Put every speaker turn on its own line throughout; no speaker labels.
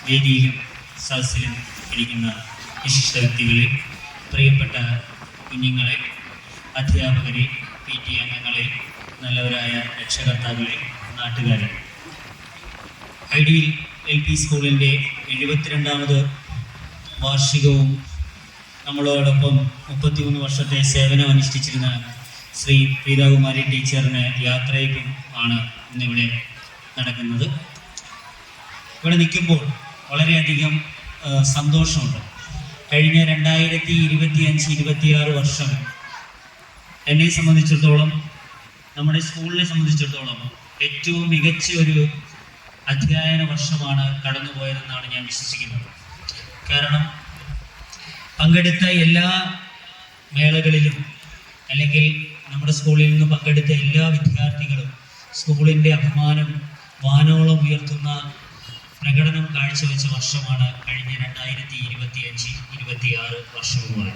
വേദിയിലും സദസ്സിലും ഇരിക്കുന്ന വിശിഷ്ട വ്യക്തികളെ, പ്രിയപ്പെട്ട കുഞ്ഞുങ്ങളെ, അധ്യാപകരെ, PT അംഗങ്ങളെ, നല്ലവരായ രക്ഷകർത്താക്കളെ, നാട്ടുകാരെ, ഐഡിയൽ LP സ്കൂളിൻ്റെ 72ാമത് വാർഷികവും നമ്മളോടൊപ്പം 33 വർഷത്തെ സേവനം അനുഷ്ഠിച്ചിരുന്ന ശ്രീ പ്രീതാകുമാരി ടീച്ചറിന് യാത്രയ്ക്കും ആണ് ഇന്നിവിടെ നടക്കുന്നത്. ഇവിടെ നിൽക്കുമ്പോൾ വളരെയധികം സന്തോഷമുണ്ട്. കഴിഞ്ഞ 2025-26 വർഷം എന്നെ സംബന്ധിച്ചിടത്തോളം, നമ്മുടെ സ്കൂളിനെ സംബന്ധിച്ചിടത്തോളം ഏറ്റവും മികച്ച ഒരു അധ്യയന വർഷമാണ് കടന്നുപോയതെന്നാണ് ഞാൻ വിശ്വസിക്കുന്നത്. കാരണം പങ്കെടുത്ത എല്ലാ മേളകളിലും അല്ലെങ്കിൽ നമ്മുടെ സ്കൂളിൽ നിന്ന് പങ്കെടുത്ത എല്ലാ വിദ്യാർത്ഥികളും സ്കൂളിൻ്റെ അഭിമാനം വാനോളം ഉയർത്തുന്ന പ്രകടനം കാഴ്ചവെച്ച വർഷമാണ് കഴിഞ്ഞ 2025-26 വർഷവുമായി.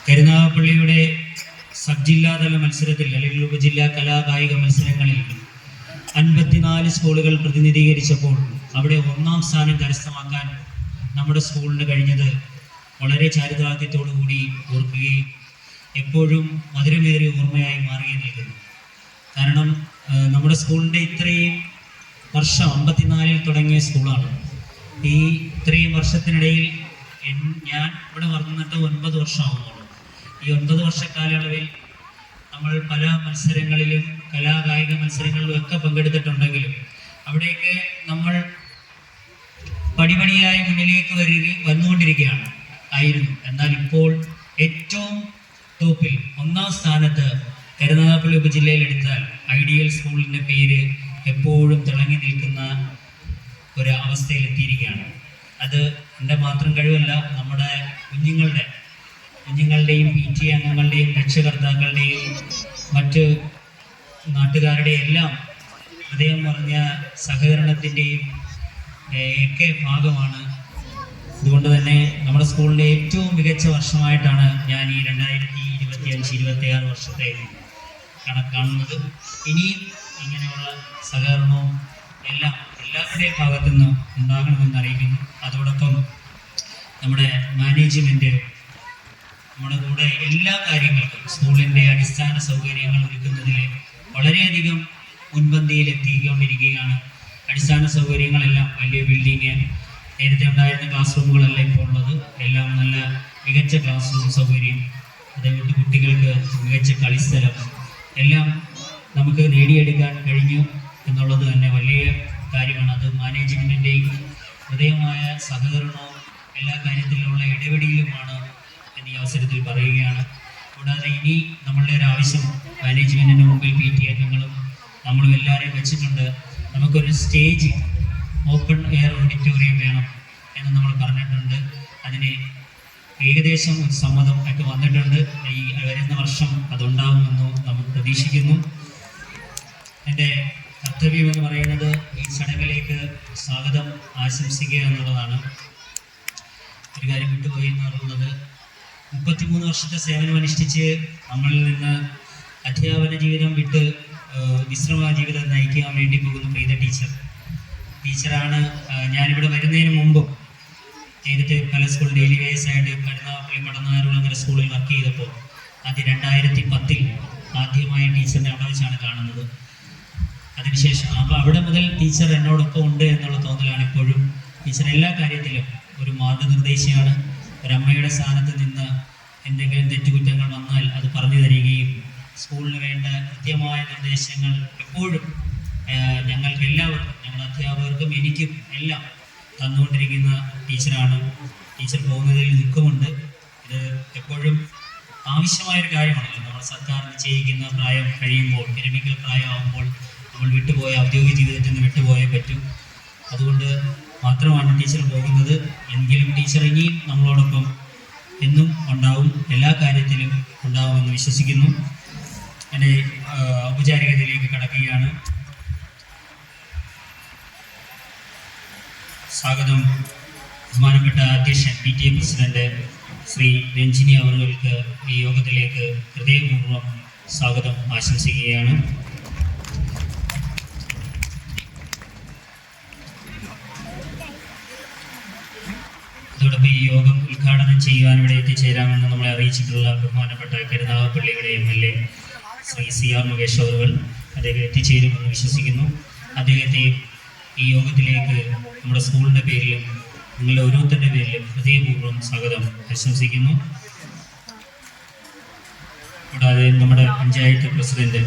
കരുനാഗപ്പള്ളിയുടെ സബ് ജില്ലാതല മത്സരത്തിൽ അല്ലെങ്കിൽ ഉപജില്ലാ കലാകായിക മത്സരങ്ങളിൽ 54 സ്കൂളുകൾ പ്രതിനിധീകരിച്ചപ്പോൾ അവിടെ 1ാം സ്ഥാനം കരസ്ഥമാക്കാൻ നമ്മുടെ സ്കൂളിന് കഴിഞ്ഞത് വളരെ ചാരിതാർത്ഥ്യത്തോടു കൂടി ഓർക്കുകയും എപ്പോഴും മധുരമേറിയ ഓർമ്മയായി മാറുകയും നിൽക്കുന്നു. കാരണം നമ്മുടെ സ്കൂളിൻ്റെ ഇത്രയും വർഷം 54-ൽ തുടങ്ങിയ സ്കൂളാണ്. ഈ ഇത്രയും വർഷത്തിനിടയിൽ ഞാൻ ഇവിടെ വന്നിട്ട് 9 വർഷമാകുന്നുള്ളൂ. ഈ 9 വർഷ കാലയളവിൽ നമ്മൾ പല മത്സരങ്ങളിലും കലാകായിക മത്സരങ്ങളിലും ഒക്കെ പങ്കെടുത്തിട്ടുണ്ടെങ്കിലും അവിടെയൊക്കെ നമ്മൾ പടിപടിയായി മുന്നിലേക്ക് വന്നുകൊണ്ടിരിക്കുകയാണ് ആയിരുന്നു. എന്നാൽ ഇപ്പോൾ ഏറ്റവും ടോപ്പിൽ 1ാം സ്ഥാനത്ത് കരുനാഗപ്പള്ളി ഉപജില്ലയിൽ എടുത്താൽ ഐഡിയൽ സ്കൂളിൻ്റെ പേര് എപ്പോഴും തിളങ്ങി നിൽക്കുന്ന ഒരു അവസ്ഥയിൽ എത്തിയിരിക്കുകയാണ്. അത് എൻ്റെ മാത്രം കഴിവല്ല, നമ്മുടെ കുഞ്ഞുങ്ങളുടെയും PT അംഗങ്ങളുടെയും രക്ഷകർത്താക്കളുടെയും മറ്റ് നാട്ടുകാരുടെയും എല്ലാം ഹൃദയം നിറഞ്ഞ സഹകരണത്തിൻ്റെയും ഒക്കെ ഭാഗമാണ്. അതുകൊണ്ട് തന്നെ നമ്മുടെ സ്കൂളിൻ്റെ ഏറ്റവും മികച്ച വർഷമായിട്ടാണ് ഞാൻ ഈ 2025-26 വർഷത്തെ കണക്കാണുന്നത്. ഇനിയും ഇങ്ങനെയുള്ള സഹകരണവും എല്ലാവരുടെയും ഭാഗത്തു നിന്ന് ഉണ്ടാകണമെന്ന് അറിയിക്കുന്നു. അതോടൊപ്പം നമ്മുടെ മാനേജ്മെൻറ്റ് നമ്മുടെ കൂടെ എല്ലാ കാര്യങ്ങൾക്കും സ്കൂളിൻ്റെ അടിസ്ഥാന സൗകര്യങ്ങൾ ഒരുക്കുന്നതിൽ വളരെയധികം മുൻപന്തിയിൽ എത്തിക്കൊണ്ടിരിക്കുകയാണ്. അടിസ്ഥാന സൗകര്യങ്ങളെല്ലാം വലിയ ബിൽഡിങ്, നേരത്തെ ഉണ്ടായിരുന്ന ക്ലാസ് റൂമുകളല്ല ഇപ്പോൾ ഉള്ളത്, എല്ലാം നല്ല മികച്ച ക്ലാസ് റൂം സൗകര്യം, അതേപോലെ കുട്ടികൾക്ക് മികച്ച കളിസ്ഥലം എല്ലാം നമുക്ക് നേടിയെടുക്കാൻ കഴിഞ്ഞു എന്നുള്ളത് തന്നെ വലിയ കാര്യമാണ്. അത് മാനേജ്മെൻറ്റിൻ്റെയും ഹൃദയമായ സഹകരണവും എല്ലാ കാര്യത്തിലുള്ള ഇടപെടലുമാണ് എന്നീ അവസരത്തിൽ പറയുകയാണ്. കൂടാതെ ഇനി നമ്മളുടെ ഒരു ആവശ്യം മാനേജ്മെൻറ്റിന് മുമ്പിൽ PT അംഗങ്ങളും നമ്മളും എല്ലാവരെയും വെച്ചിട്ടുണ്ട്. നമുക്കൊരു സ്റ്റേജ് ഓപ്പൺ എയർ ഓഡിറ്റോറിയം വേണം എന്ന് നമ്മൾ പറഞ്ഞിട്ടുണ്ട്. അതിന് ഏകദേശം ഒരു സമ്മതം ഒക്കെ വന്നിട്ടുണ്ട്. ഈ വരുന്ന വർഷം അതുണ്ടാവുമെന്ന് നമുക്ക് പ്രതീക്ഷിക്കുന്നു. എൻ്റെ കർത്തവ്യം എന്ന് പറയുന്നത് ഈ ചടങ്ങിലേക്ക് സ്വാഗതം ആശംസിക്കുക എന്നുള്ളതാണ്. ഒരു കാര്യം വിട്ടുപോയി എന്ന് പറയുന്നത്, 33 വർഷത്തെ സേവനം അനുഷ്ഠിച്ച് നമ്മളിൽ നിന്ന് അധ്യാപന ജീവിതം വിട്ട് വിശ്രമ ജീവിതം നയിക്കാൻ വേണ്ടി പോകുന്ന പ്രീത ടീച്ചറാണ്. ഞാനിവിടെ വരുന്നതിന് മുമ്പും നേരത്തെ പല സ്കൂൾ ഡെയിലി വേസായിട്ട് കരുനാഗപ്പള്ളി പടനാറുകുളങ്ങര സ്കൂളിൽ വർക്ക് ചെയ്തപ്പോൾ 2010-ൽ ആദ്യമായി ടീച്ചറിനെ അവിടെ വെച്ചാണ് കാണുന്നത്. അതിനുശേഷം അവിടെ മുതൽ ടീച്ചർ എന്നോടൊപ്പം ഉണ്ട് എന്നുള്ള തോന്നലാണ് ഇപ്പോഴും. ടീച്ചർ എല്ലാ കാര്യത്തിലും ഒരു മാർഗനിർദ്ദേശിയാണ്. ഒരമ്മയുടെ സ്ഥാനത്ത് നിന്ന് എന്തെങ്കിലും തെറ്റുകുറ്റങ്ങൾ വന്നാൽ അത് പറഞ്ഞു തരികയും സ്കൂളിന് വേണ്ട കൃത്യമായ നിർദ്ദേശങ്ങൾ എപ്പോഴും ഞങ്ങൾക്ക് എല്ലാവർക്കും, ഞങ്ങളുടെ അധ്യാപകർക്കും എനിക്കും എല്ലാം തന്നുകൊണ്ടിരിക്കുന്ന ടീച്ചറാണ്. ടീച്ചർ പോകുന്നതിൽ ദുഃഖമുണ്ട്. ഇത് എപ്പോഴും ആവശ്യമായൊരു കാര്യമാണല്ലോ. നമ്മൾ സർക്കാർ നിശ്ചയിക്കുന്ന പ്രായം കഴിയുമ്പോൾ, വിരമിക്കൽ പ്രായമാകുമ്പോൾ നമ്മൾ വിട്ടുപോയ ഔദ്യോഗിക ജീവിതത്തിൽ നിന്ന് വിട്ടുപോയേ പറ്റും. അതുകൊണ്ട് മാത്രമാണ് ടീച്ചർ പോകുന്നത്. എങ്കിലും ടീച്ചർ ഇനിയും നമ്മളോടൊപ്പം എന്നും ഉണ്ടാവും, എല്ലാ കാര്യത്തിലും ഉണ്ടാവുമെന്ന് വിശ്വസിക്കുന്നു. എൻ്റെ ഔപചാരികതയിലേക്ക് കടക്കുകയാണ്. സ്വാഗതം ബഹുമാനപ്പെട്ട അധ്യക്ഷൻ PTA പ്രസിഡന്റ് ശ്രീ രഞ്ജിനി അവർക്ക് ഈ യോഗത്തിലേക്ക് ഹൃദയപൂർവ്വം സ്വാഗതം ആശംസിക്കുകയാണ്. അതോടൊപ്പം ഈ യോഗം ഉദ്ഘാടനം ചെയ്യുവാൻ ഇവിടെ എത്തിച്ചേരാമെന്ന് നമ്മളെ അറിയിച്ചിട്ടുള്ള ബഹുമാനപ്പെട്ട കരുനാഗപ്പള്ളിയുടെ MLA ശ്രീ CR മുകേഷ് അവറുകൾ അദ്ദേഹം എത്തിച്ചേരുമെന്ന് വിശ്വസിക്കുന്നു. അദ്ദേഹത്തെ ഈ യോഗത്തിലേക്ക് നമ്മുടെ സ്കൂളിൻ്റെ പേരിലും നിങ്ങളുടെ ഓരോരുത്തരുടെ പേരിലും ഹൃദയപൂർവ്വം സ്വാഗതം ആശംസിക്കുന്നു. കൂടാതെ നമ്മുടെ പഞ്ചായത്ത് പ്രസിഡന്റ്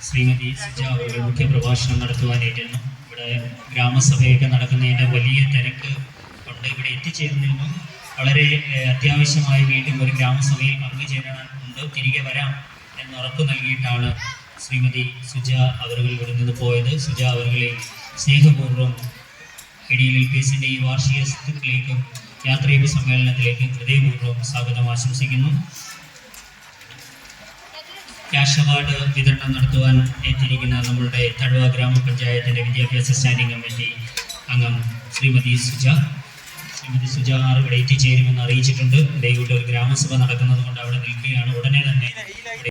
ശ്രീമതി സുജ അവர்கள் മുഖ്യപ്രഭാഷണം നടത്തുവാനായിട്ടാണ്. ഇവിടെ ഗ്രാമസഭയൊക്കെ നടക്കുന്നതിൻ്റെ വലിയ തിരക്ക് കൊണ്ട് ഇവിടെ എത്തിച്ചേർന്നിരുന്നു. വളരെ അത്യാവശ്യമായി വീണ്ടും ഒരു ഗ്രാമസഭയിൽ പങ്കുചേരാനുണ്ട്, തിരികെ വരാം എന്ന് ഉറപ്പ് നൽകിയിട്ടാണ് ശ്രീമതി സുജ അവர்கள் ഇവിടെ നിന്ന് പോയത്. സുജ അവരുടെ സ്നേഹപൂർവ്വം IDLLPSന്റെ ഈ വാർഷികത്തിലേക്കും യാത്രയപ്പ് സമ്മേളനത്തിലേക്കും ഹൃദയപൂർവ്വം സ്വാഗതം ആശംസിക്കുന്നു. ക്യാഷ് അവാർഡ് വിതരണം നടത്തുവാൻ എത്തിയിരിക്കുന്ന നമ്മളുടെ തഴവ ഗ്രാമപഞ്ചായത്തിൻ്റെ വിദ്യാഭ്യാസ സ്റ്റാൻഡിംഗ് കമ്മിറ്റി അംഗം ശ്രീമതി സുജ ഇവിടെ എത്തിച്ചേരുമെന്ന് അറിയിച്ചിട്ടുണ്ട്. ദൈവയുടെ ഒരു ഗ്രാമസഭ നടക്കുന്നത് കൊണ്ട് അവിടെ നിൽക്കുകയാണ്. ഉടനെ തന്നെ